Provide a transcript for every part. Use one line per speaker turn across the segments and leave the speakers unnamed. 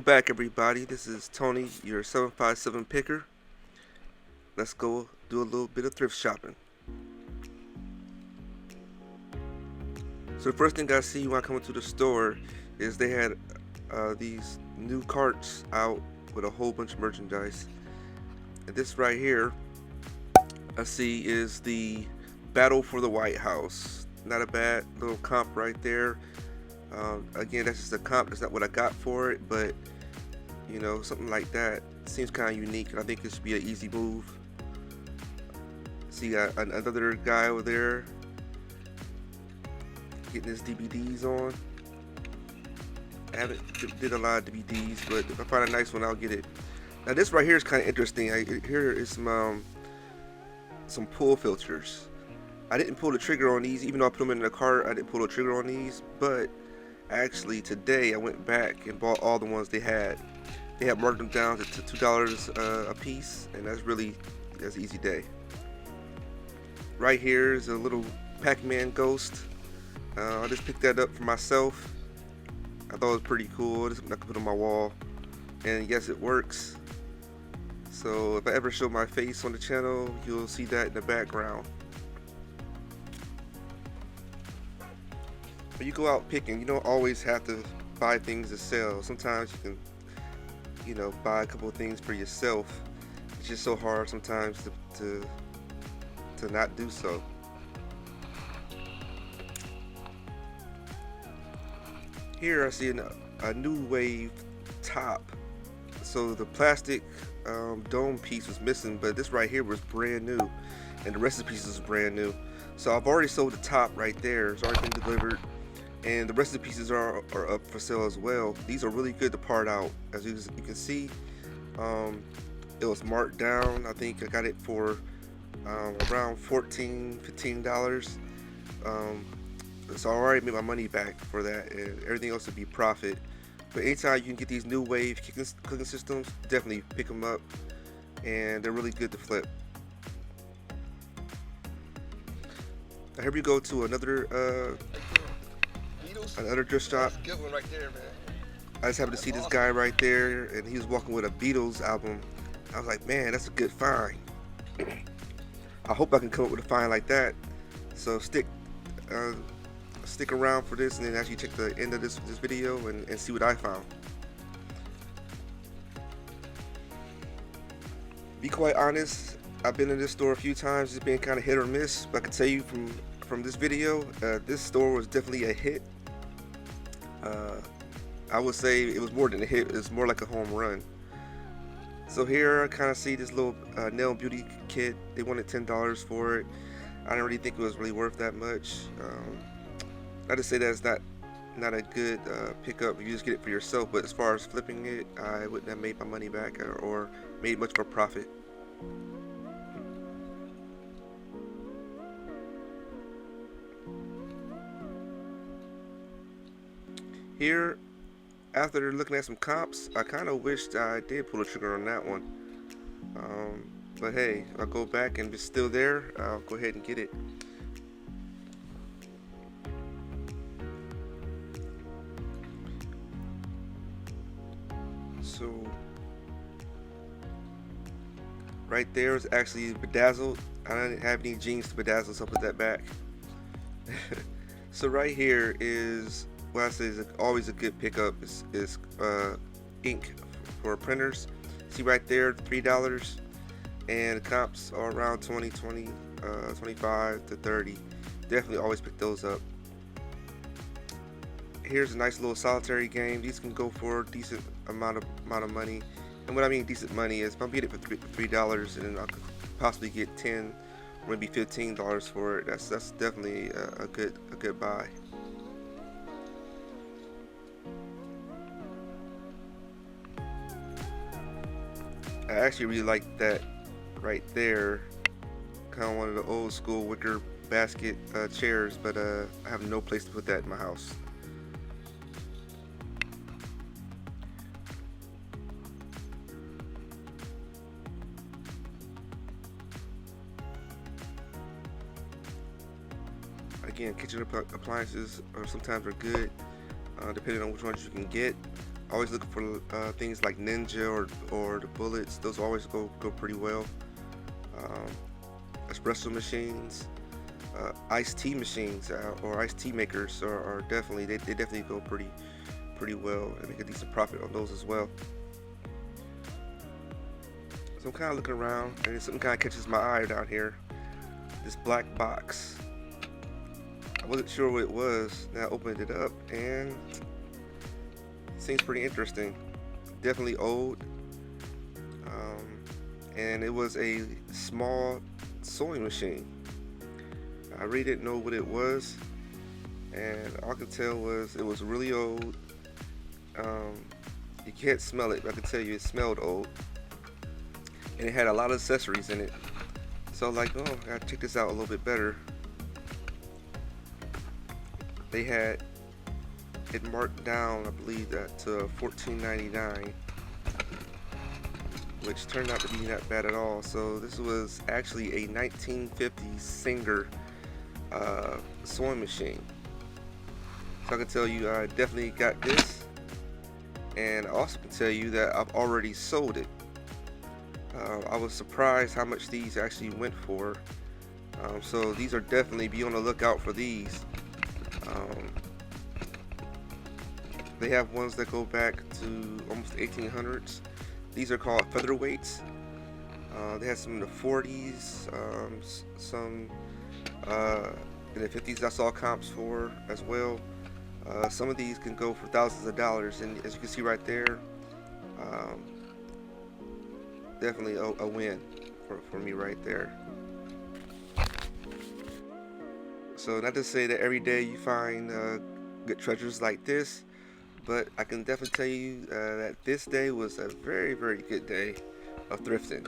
back, everybody. This is Tony, your 757 picker. Let's go do a little bit of thrift shopping. So the first thing I see when I come into the store is they had these new carts out with a whole bunch of merchandise. And this right here, I see, is the Battle for the White House. Not a bad little comp right there. Again, that's just a comp. That's not what I got for it, but you know, something like that seems kind of unique, and I think this should be an easy move. See, another guy over there getting his DVDs on. I haven't did a lot of DVDs, but if I find a nice one, I'll get it. Now this right here is kind of interesting. Here is some pull filters. I didn't pull the trigger on these, even though I put them in the cart. I didn't pull the trigger on these, but actually today I went back and bought all the ones they had. They have marked them down to $2 a piece, and that's an easy day. Right here is a little Pac-Man ghost. I just picked that up for myself. I thought it was pretty cool. This is something I can put on my wall, and yes, it works. So if I ever show my face on the channel, you'll see that in the background. When you go out picking, you don't always have to buy things to sell. Sometimes you can, buy a couple of things for yourself. It's just so hard sometimes to not do so. Here I see a new wave top. So the plastic dome piece was missing, but this right here was brand new, and the rest of the pieces is brand new. So I've already sold the top right there. It's already been delivered, and the rest of the pieces are up for sale as well. These are really good to part out. As you can see, it was marked down. I think I got it for around $14-15. So I already made my money back for that, and everything else would be profit. But anytime you can get these new wave cooking systems, definitely pick them up, and they're really good to flip. Now here we go to another thrift shop.
Good one right there, man.
I just happened to see this guy right there, and he was walking with a Beatles album. I was like, man, that's a good find. I hope I can come up with a find like that. So stick around for this, and then actually check the end of this video and see what I found. Be quite honest, I've been in this store a few times. It's been kind of hit or miss, but I can tell you from this video, this store was definitely a hit. I would say it was more than a hit. It's more like a home run. So here I kind of see this little nail beauty kit. They wanted $10 for it. I didn't really think it was really worth that much. Not to say that it's not a good pickup if you just get it for yourself, but as far as flipping it, I wouldn't have made my money back or made much of a profit. Here, after looking at some comps, I kind of wished I did pull the trigger on that one. But hey, I'll go back and if it's still there, I'll go ahead and get it. So right there is actually bedazzled. I didn't have any jeans to bedazzle, so I'll put that back. So right here is what I say is always a good pickup is ink for printers. See right there, $3, and the comps are around 25 to 30. Definitely always pick those up. Here's a nice little solitary game. These can go for a decent amount of money, and what I mean decent money is if I'm getting it for $3, and I could possibly get $10 or maybe $15 for it. That's definitely a good buy. I actually really like that right there. Kind of one of the old school wicker basket chairs, but I have no place to put that in my house. Again, kitchen appliances sometimes are good, depending on which ones you can get. Always looking for things like Ninja or the bullets. Those always go pretty well. Um, Espresso machines, iced tea machines, or iced tea makers are definitely they definitely go pretty well and make a decent profit on those as well. So I'm kind of looking around and something kind of catches my eye down here. This black box. I wasn't sure what it was. Now I opened it up and it seems pretty interesting. Definitely old. And it was a small sewing machine. I really didn't know what it was, and all I could tell was it was really old. You can't smell it, but I could tell you it smelled old, and it had a lot of accessories in it. So I'm like, oh, I gotta check this out a little bit better. They had it marked down, I believe, that to $14.99, which turned out to be not bad at all. So this was actually a 1950s Singer sewing machine. So I can tell you I definitely got this, and I also can tell you that I've already sold it. I was surprised how much these actually went for. So these are definitely, be on the lookout for these. They have ones that go back to almost the 1800s. These are called featherweights. They have some in the 40s, some in the 50s I saw comps for as well. Some of these can go for thousands of dollars, and as you can see right there, definitely a win for me right there. So not to say that every day you find good treasures like this, but I can definitely tell you that this day was a very good day of thrifting.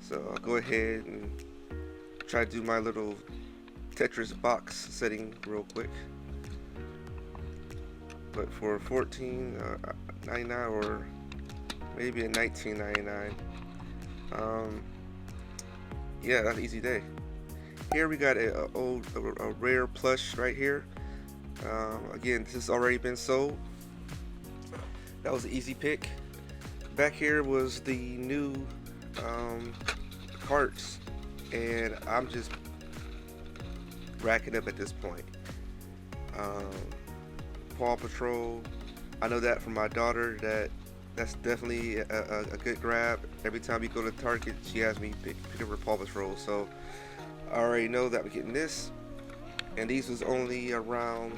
So I'll go ahead and try to do my little Tetris box setting real quick. But for $14.99 or maybe a $19.99, yeah, that's an easy day. Here we got a rare plush right here. Again, this has already been sold. That was an easy pick. Back here was the new carts, and I'm just racking up at this point. Paw Patrol, I know that from my daughter, that's definitely a good grab. Every time you go to Target, she has me pick up her Paw Patrol, so I already know that we're getting this. And these was only around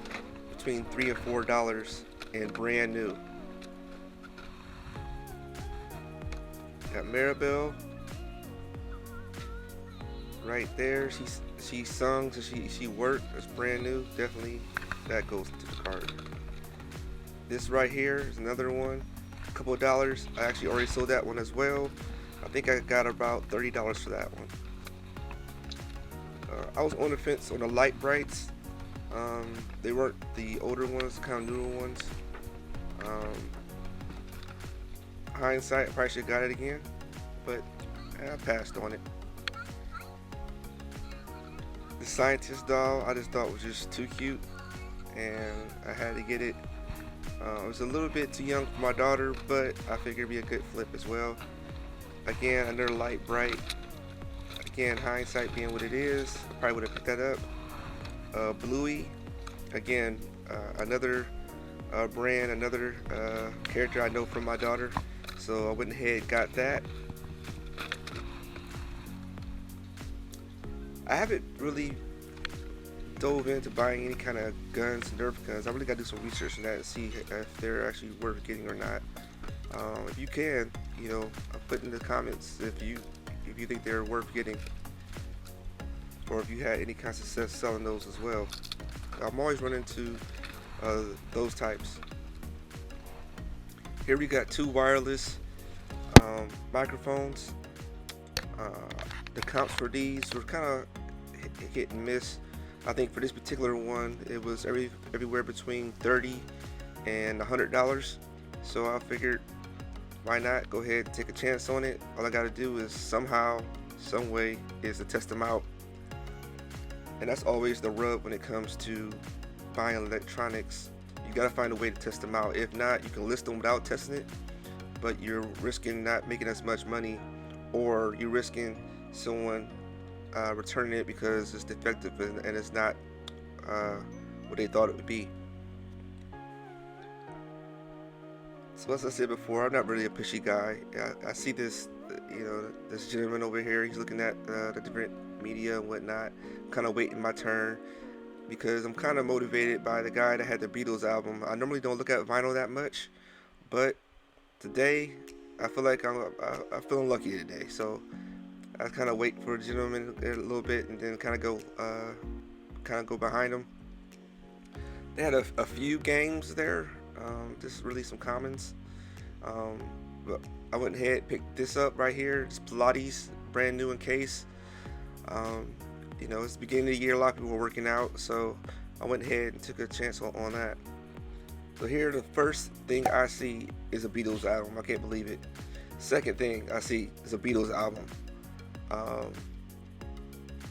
between $3 and $4 and brand new. Got Maribel right there. She sung, so she worked. It's brand new. Definitely that goes to the cart. This right here is another one, a couple of dollars. I actually already sold that one as well. I think I got about $30 for that one. I was on the fence on the light brights. They weren't the older ones, kind of newer ones. Hindsight, I probably should have got it again, but I passed on it. The scientist doll, I just thought was just too cute, and I had to get it. It was a little bit too young for my daughter, but I figured it'd be a good flip as well. Again, another light bright. Again, hindsight being what it is, I probably would have picked that up. Bluey, again, another brand, another character I know from my daughter, so I went ahead and got that. I haven't really dove into buying any kind of guns, Nerf guns. I really got to do some research on that and see if they're actually worth getting or not. If you can, put in the comments if you think they're worth getting, or if you had any kind of success selling those as well. I'm always running into those types. Here we got two wireless microphones. The comps for these were kind of hit and miss. I think for this particular one, it was everywhere between $30 and $100. So I figured, why not go ahead and take a chance on it? All I got to do is somehow, some way, is to test them out. And that's always the rub when it comes to buying electronics. you gotta find a way to test them out. If not, you can list them without testing it, but you're risking not making as much money, or you're risking someone returning it because it's defective and it's not uh, what they thought it would be. So as I said before, I'm not really a pushy guy. I see this, this gentleman over here. He's looking at the different media and whatnot, kind of waiting my turn because I'm kind of motivated by the guy that had the Beatles album. I normally don't look at vinyl that much, but today I feel like I'm feeling lucky today. So I kind of wait for the gentleman a little bit and then kind of go behind him. They had a few games there, just really some commons. But I went ahead and picked this up right here. It's Pilates, brand new in case. It's the beginning of the year. A lot of people were working out, so I went ahead and took a chance on that. So here, the first thing I see is a Beatles album. I can't believe it. Second thing I see is a Beatles album.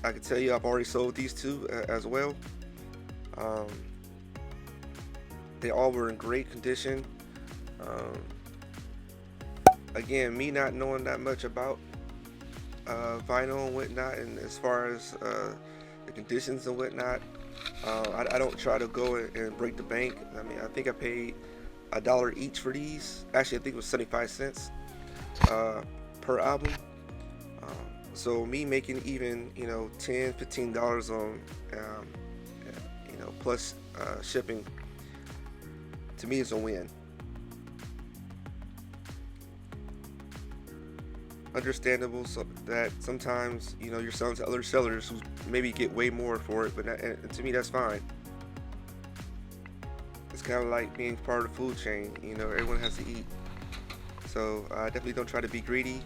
I can tell you I've already sold these two as well. They all were in great condition. Again, me not knowing that much about vinyl and whatnot, and as far as the conditions and whatnot, I don't try to go and break the bank. I mean, I think I paid $1 each for these. Actually, I think it was 75 cents per album. So me making even $10, $15 on plus shipping, to me is a win. Understandable, so that sometimes you're selling to other sellers who maybe get way more for it, but and to me that's fine. It's kind of like being part of the food chain. Everyone has to eat, so I definitely don't try to be greedy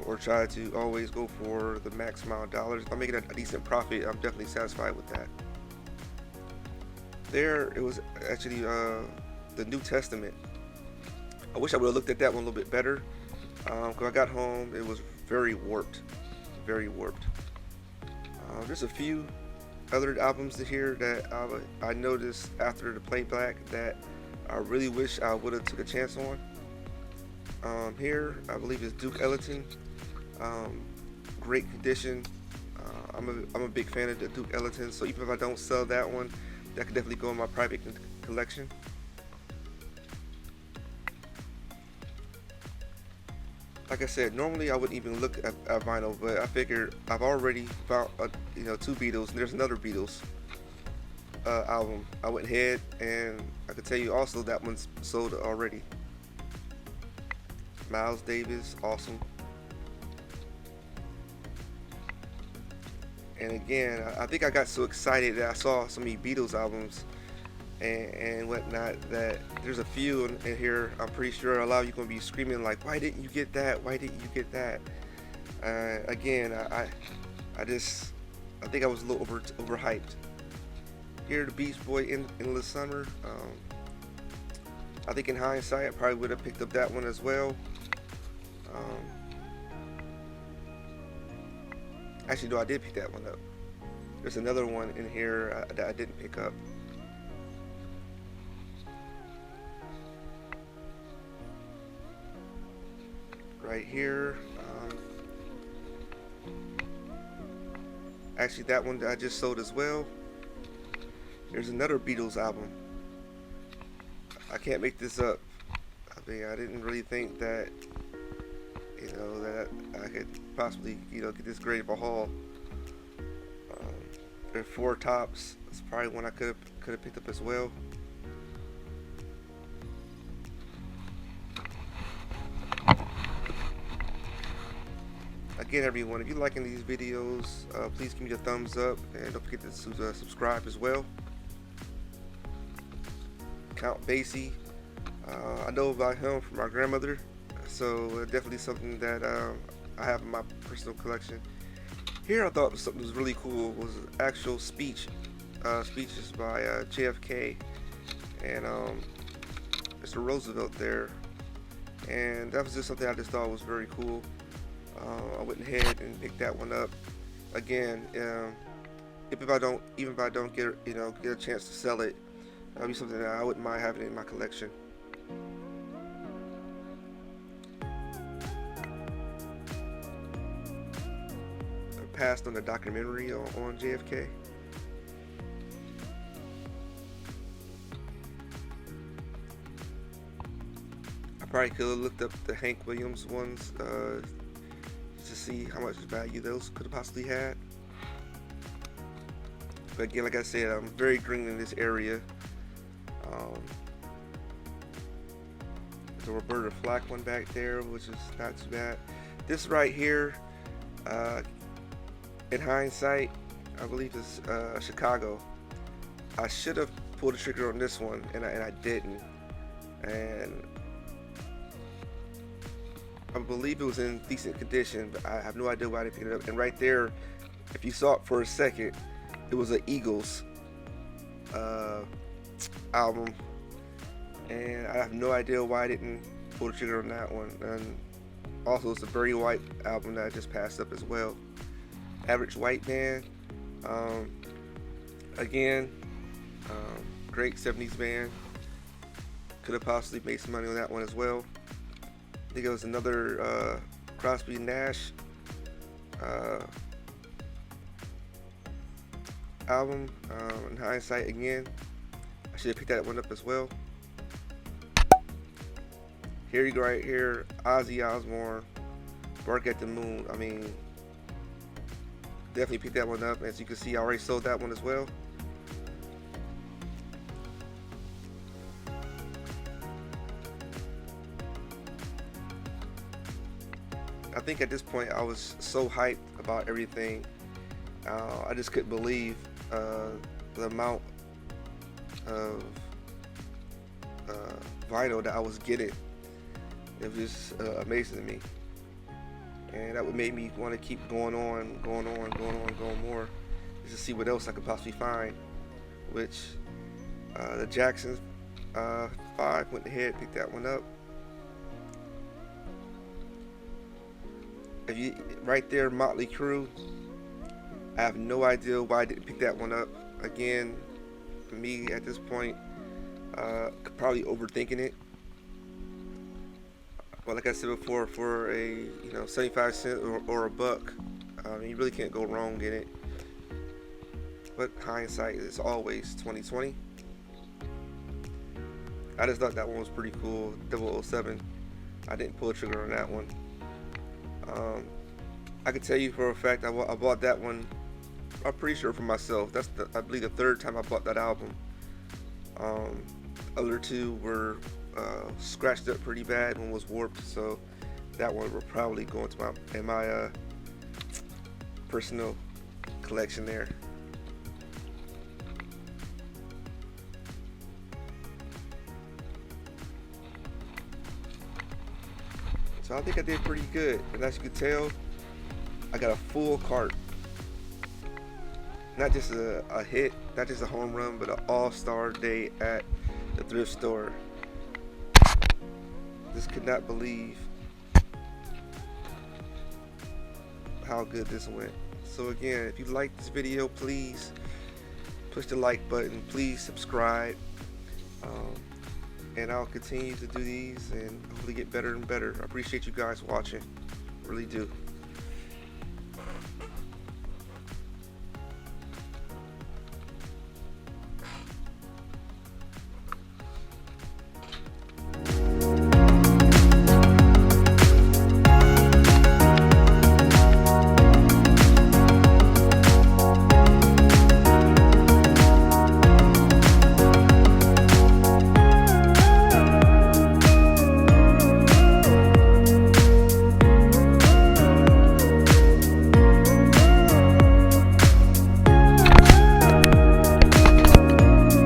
or try to always go for the max amount of dollars. If I'm making a decent profit, I'm definitely satisfied with that. There, it was actually the New Testament. I wish I would have looked at that one a little bit better. Because I got home, it was very warped. Very warped. There's a few other albums here that I noticed after the playback that I really wish I would have took a chance on. Here, I believe it's Duke Ellington. Great condition. I'm a big fan of the Duke Ellington, so even if I don't sell that one, that could definitely go in my private collection. Like I said, normally I wouldn't even look at vinyl, but I figured I've already found two Beatles, and there's another Beatles album. I went ahead and I could tell you also that one's sold already. Miles Davis, awesome. And again, I think I got so excited that I saw so many Beatles albums and whatnot that there's a few in here. I'm pretty sure a lot of you gonna be screaming like, "Why didn't you get that? Why didn't you get that?" Again, I think I was a little overhyped. Here, the Beach Boy Endless Summer. I think in hindsight, I probably would have picked up that one as well. Actually, no, I did pick that one up. There's another one in here that I didn't pick up. Right here. Actually, that one I just sold as well. There's another Beatles album. I can't make this up. I mean, I didn't really think that that I could possibly get this great of a haul. There are 4 tops. It's probably one I could have picked up as well. Again, everyone, if you're liking these videos, please give me a thumbs up and don't forget to subscribe as well. Count Basie, I know about him from my grandmother, so definitely something that I have in my personal collection. Here I thought something was really cool was actual speeches by JFK and Mr. Roosevelt there, and that was just something I just thought was very cool. I went ahead and picked that one up. Again, even if I don't get a chance to sell it, That'll be something that I wouldn't mind having in my collection. I passed on the documentary on JFK. I probably could have looked up the Hank Williams ones to see how much value those could have possibly had. But again, like I said, I'm very green in this area. The Roberta Flack one back there, which is not too bad. This right here, in hindsight, I believe is Chicago. I should have pulled the trigger on this one, and I didn't. And I believe it was in decent condition, but I have no idea why I didn't pick it up. And right there, if you saw it for a second, it was an Eagles album, and I have no idea why I didn't pull the trigger on that one. And also, it's a Barry White album that I just passed up as well. Average White Man, again, great 70s band. Could have possibly made some money on that one as well. I think it was another Crosby Nash album. In hindsight, again, I should have picked that one up as well. Here you go, right here, Ozzy Osbourne, Bark at the Moon. I mean, definitely picked that one up. As you can see, I already sold that one as well. I think at this point I was so hyped about everything. I just couldn't believe the amount of vinyl that I was getting. It was just amazing to me, and that would make me want to keep going more, just to see what else I could possibly find. Which the Jackson 5 went ahead, picked that one up. If you right there, Motley Crue. I have no idea why I didn't pick that one up. Again, for me at this point, probably overthinking it. But like I said before, for a 75 cents or a buck, you really can't go wrong in it. But hindsight is always 20/20. I just thought that one was pretty cool. 007. I didn't pull the trigger on that one. I can tell you for a fact I bought that one. I'm pretty sure for myself. That's I believe the third time I bought that album. Other two were scratched up pretty bad. One was warped, so that one will probably go into my personal collection there. So I think I did pretty good, and as you can tell, I got a full cart. Not just a hit, not just a home run, but an all-star day at the thrift store. Just could not believe how good this went. So again, if you like this video, please push the like button, please subscribe, and I'll continue to do these and hopefully get better and better. I appreciate you guys watching, really do.